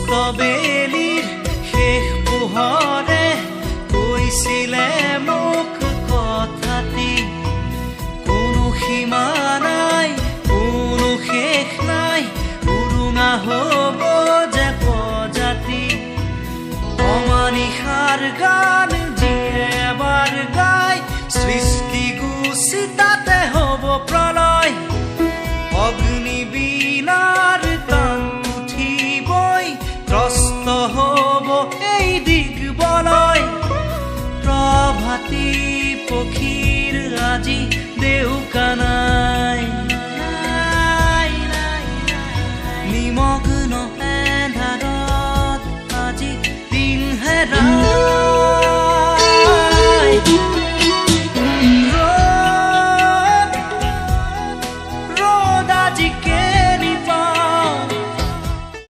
অস্তবেলিৰ শেষ পোহৰে কৈছিলে মোক কথাটি, কোনো সীমা নাই, কোনো শেষ নাই, উৰুঙা হ'ব যে প্ৰজাতি। অমানিশাৰ গান যিয়ে এবাৰ গায়, সৃষ্টি গুচি তাতে হ'ব প্ৰলয়। অগ্নিবীণাৰ টান উঠিবই, ত্ৰস্ত হ'ব এই দিগবলয়। প্ৰভাতী পক্ষীৰ আজি দেউকানা